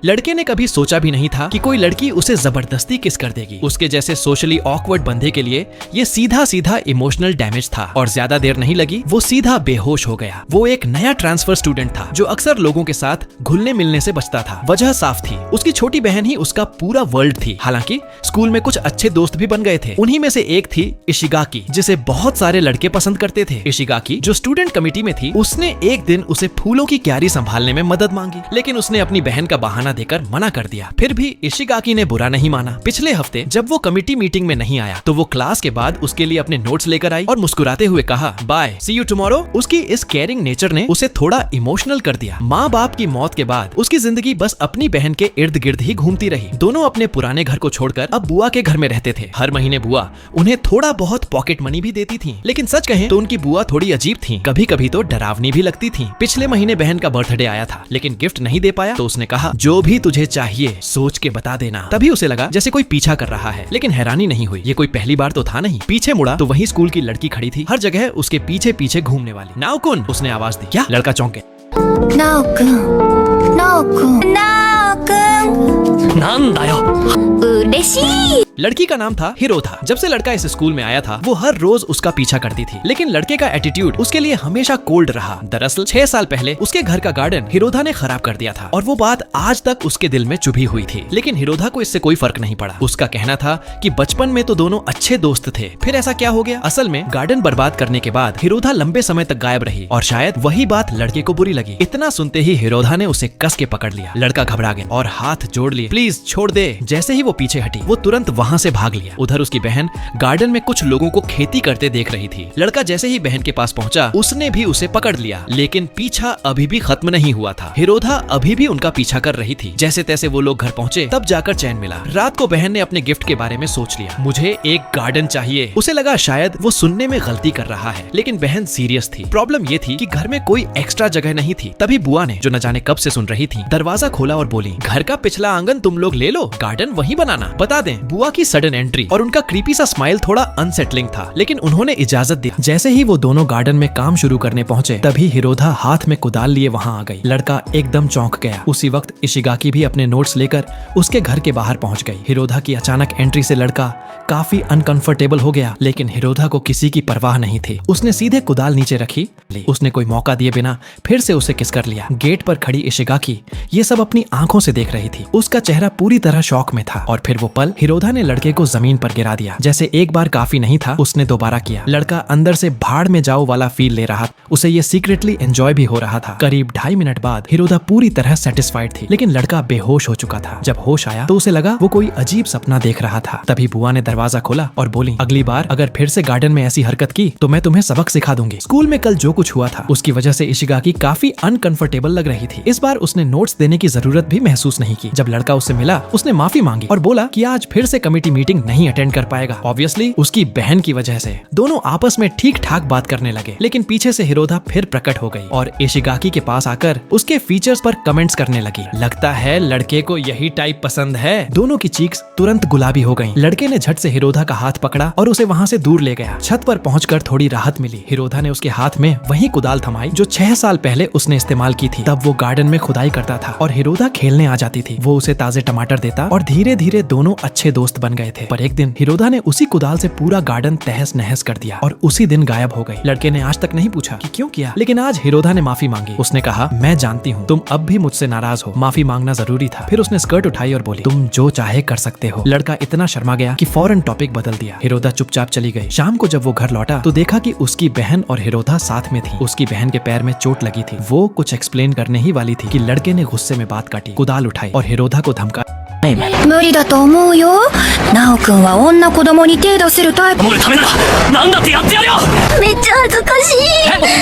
लड़के ने कभी सोचा भी नहीं था कि कोई लड़की उसे जबरदस्ती किस कर देगी। उसके जैसे सोशली ऑकवर्ड बंदे के लिए ये सीधा सीधा इमोशनल डैमेज था और ज्यादा देर नहीं लगी वो सीधा बेहोश हो गया। वो एक नया ट्रांसफर स्टूडेंट था जो अक्सर लोगों के साथ घुलने मिलने से बचता था। वजह साफ थी, उसकी छोटी बहन ही उसका पूरा वर्ल्ड थी। हालांकि स्कूल में कुछ अच्छे दोस्त भी बन गए थे। उन्हीं में से एक थी इशिगाकी, जिसे बहुत सारे लड़के पसंद करते थे। इशिगाकी जो स्टूडेंट कमेटी में थी, उसने एक दिन उसे फूलों की क्यारी संभालने में मदद मांगी, लेकिन उसने अपनी बहन का बहाना देकर मना कर दिया। फिर भी इशिगाकी ने बुरा नहीं माना। पिछले हफ्ते जब वो कमेटी मीटिंग में नहीं आया तो वो क्लास के बाद उसके लिए अपने नोट्स लेकर आई और मुस्कुराते हुए कहा बाय, सी यू टुमारो। उसकी इस केयरिंग नेचर ने उसे थोड़ा इमोशनल कर दिया। माँ बाप की मौत के बाद उसकी जिंदगी बस अपनी बहन के इर्द गिर्द ही घूमती रही। दोनों अपने पुराने घर को छोड़कर अब बुआ के घर में रहते थे। हर महीने बुआ उन्हें थोड़ा बहुत पॉकेट मनी भी देती थी, लेकिन सच कहें तो उनकी बुआ थोड़ी अजीब थी, कभी कभी तो डरावनी भी लगती थी। पिछले महीने बहन का बर्थडे आया था, लेकिन गिफ्ट नहीं दे पाया तो उसने कहा जो भी तुझे चाहिए सोच के बता देना। तभी उसे लगा जैसे कोई पीछा कर रहा है, लेकिन हैरानी नहीं हुई, ये कोई पहली बार तो था नहीं। पीछे मुड़ा तो वही स्कूल की लड़की खड़ी थी, हर जगह उसके पीछे पीछे घूमने वाली। नाओकुन, उसने आवाज दी। क्या? लड़का चौंक गया। नाओकुन, नाओकुन, नाओकुन, नांदायो। उरेशी। लड़की का नाम था हिरोधा। जब से लड़का इस स्कूल में आया था वो हर रोज उसका पीछा करती थी, लेकिन लड़के का एटीट्यूड उसके लिए हमेशा कोल्ड रहा। दरअसल 6 साल पहले उसके घर का गार्डन हिरोधा ने खराब कर दिया था और वो बात आज तक उसके दिल में चुभी हुई थी। लेकिन हिरोधा को इससे कोई फर्क नहीं पड़ा। उसका कहना था कि बचपन में तो दोनों अच्छे दोस्त थे, फिर ऐसा क्या हो गया। असल में गार्डन बर्बाद करने के बाद हिरोधा लंबे समय तक गायब रही और शायद वही बात लड़के को बुरी लगी। इतना सुनते ही हिरोधा ने उसे कस के पकड़ लिया। लड़का घबरा गया और हाथ जोड़ लिए, प्लीज छोड़ दे। जैसे ही वो पीछे हटी वो तुरंत वहाँ से भाग लिया। उधर उसकी बहन गार्डन में कुछ लोगों को खेती करते देख रही थी। लड़का जैसे ही बहन के पास पहुंचा उसने भी उसे पकड़ लिया, लेकिन पीछा अभी भी खत्म नहीं हुआ था। हिरोधा अभी भी उनका पीछा कर रही थी। जैसे तैसे वो लोग घर पहुंचे, तब जाकर चैन मिला। रात को बहन ने अपने गिफ्ट के बारे में सोच लिया, मुझे एक गार्डन चाहिए। उसे लगा शायद वो सुनने में गलती कर रहा है, लेकिन बहन सीरियस थी। प्रॉब्लम ये थी कि घर में कोई एक्स्ट्रा जगह नहीं थी। तभी बुआ ने, जो न जाने कब से सुन रही थी, दरवाजा खोला और बोली, घर का पिछला आंगन तुम लोग ले लो, गार्डन वहीं बनाना। बता दें, बुआ की सडन एंट्री और उनका क्रीपी सा स्माइल थोड़ा अनसेटलिंग था, लेकिन उन्होंने इजाजत दी। जैसे ही वो दोनों गार्डन में काम शुरू करने पहुंचे, तभी हिरोधा हाथ में कुदाल लिए वहां आ गई। लड़का एकदम चौंक गया। उसी वक्त इशिगाकी भी अपने नोट्स लेकर उसके घर के बाहर पहुंच गई। हिरोधा की अचानक एंट्री से लड़का काफी अनकंफर्टेबल हो गया, लेकिन हिरोधा को किसी की परवाह नहीं थी। उसने सीधे कुदाल नीचे रखी। उसने कोई मौका दिए बिना फिर से उसे किस कर लिया। गेट पर खड़ी इशिगाकी ये सब अपनी आंखों से देख रही थी। उसका चेहरा पूरी तरह शॉक में था और फिर वो पल हिरोधा ने लड़के को जमीन पर गिरा दिया। जैसे एक बार काफी नहीं था, उसने दोबारा किया। लड़का अंदर से भाड़ में जाओ वाला फील ले रहा। उसे ये सीक्रेटली एंजॉय भी हो रहा था। करीब 2.5 मिनट बाद हिरोधा पूरी तरह सेटिस्फाइड थी, लेकिन लड़का बेहोश हो चुका था। जब होश आया तो उसे लगा वो कोई अजीब सपना देख रहा था। तभी बुआ ने दरवाजा खोला और बोली, अगली बार अगर फिर से गार्डन में ऐसी हरकत की तो मैं तुम्हें सबक सिखा दूंगी। स्कूल में कल जो कुछ हुआ था उसकी वजह से इशिगाकी काफी अनकंफर्टेबल लग रही थी। इस बार उसने नोट्स देने की जरूरत भी महसूस नहीं की। जब लड़का उससे मिला उसने माफी मांगी और बोला कि आज फिर से कमेटी मीटिंग नहीं अटेंड कर पाएगा, ऑब्वियसली उसकी बहन की वजह से। दोनों आपस में ठीक ठाक बात करने लगे, लेकिन पीछे से हिरोधा फिर प्रकट हो गई और इशिगाकी के पास आकर उसके फीचर्स पर कमेंट्स करने लगी। लगता है लड़के को यही टाइप पसंद है। दोनों की चीक्स तुरंत गुलाबी हो गईं। लड़के ने झट से हिरोधा का हाथ पकड़ा और उसे वहाँ से दूर ले गया। छत पर पहुंचकर थोड़ी राहत मिली। हिरोधा ने उसके हाथ में वही कुदाल थमाई जो 6 साल पहले उसने इस्तेमाल की थी। तब वो गार्डन में खुदाई करता था और हिरोधा खेलने आ जाती थी। वो उसे ताजे टमाटर देता और धीरे धीरे दोनों अच्छे दोस्त बन गए थे। पर एक दिन हिरोधा ने उसी कुदाल से पूरा गार्डन तहस नहस कर दिया और उसी दिन गायब हो गई। लड़के ने आज तक नहीं पूछा कि क्यों किया, लेकिन आज हिरोधा ने माफी मांगी। उसने कहा, मैं जानती हूँ तुम अब भी मुझसे नाराज हो, माफी मांगना जरूरी था। फिर उसने स्कर्ट उठाई और बोली, तुम जो चाहे कर सकते हो। लड़का इतना शर्मा गया कि फौरन टॉपिक बदल दिया। हिरोधा चुपचाप चली गई। शाम को जब वो घर लौटा तो देखा कि उसकी बहन और हिरोधा साथ में थी। उसकी बहन के पैर में चोट लगी थी। वो कुछ एक्सप्लेन करने ही वाली थी कि लड़के ने गुस्से में बात काटी, कुदाल उठाई और हिरोधा को धमका। 無理だと思うよ。ナオくんは女子供に手出せるタイプ。守るためなら何だってやってやるよ。めっちゃ恥ずかしい。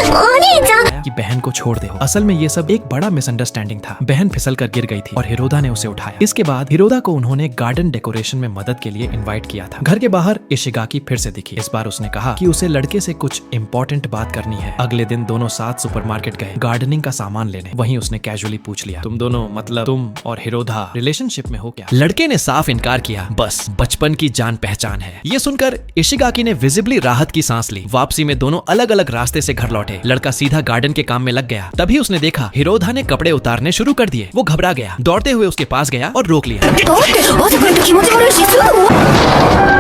お兄ちゃん。कि बहन को छोड़ दे। असल में ये सब एक बड़ा मिसअंडरस्टैंडिंग था। बहन फिसल कर गिर गई थी और हिरोधा ने उसे उठाया। इसके बाद हिरोधा को उन्होंने गार्डन डेकोरेशन में मदद के लिए इनवाइट किया था। घर के बाहर इशिगाकी फिर से दिखी। इस बार उसने कहा कि उसे लड़के से कुछ इम्पोर्टेंट बात करनी है। अगले दिन दोनों साथ सुपरमार्केट गए गार्डनिंग का सामान लेने। वहीं उसने कैजुअली पूछ लिया, तुम दोनों मतलब तुम और हिरोधा रिलेशनशिप में हो क्या? लड़के लड़के ने साफ इनकार किया। बस बचपन की जान पहचान है। ये सुनकर इशिगाकी ने विजिबली राहत की सांस ली। वापसी में दोनों अलग अलग रास्ते से घर लौटे। लड़का सीधा गार्डन के काम में लग गया। तभी उसने देखा हिरोधा ने कपड़े उतारने शुरू कर दिए। वो घबरा गया, दौड़ते हुए उसके पास गया और रोक लिया। だって汗かいて気持ち悪いしすぐ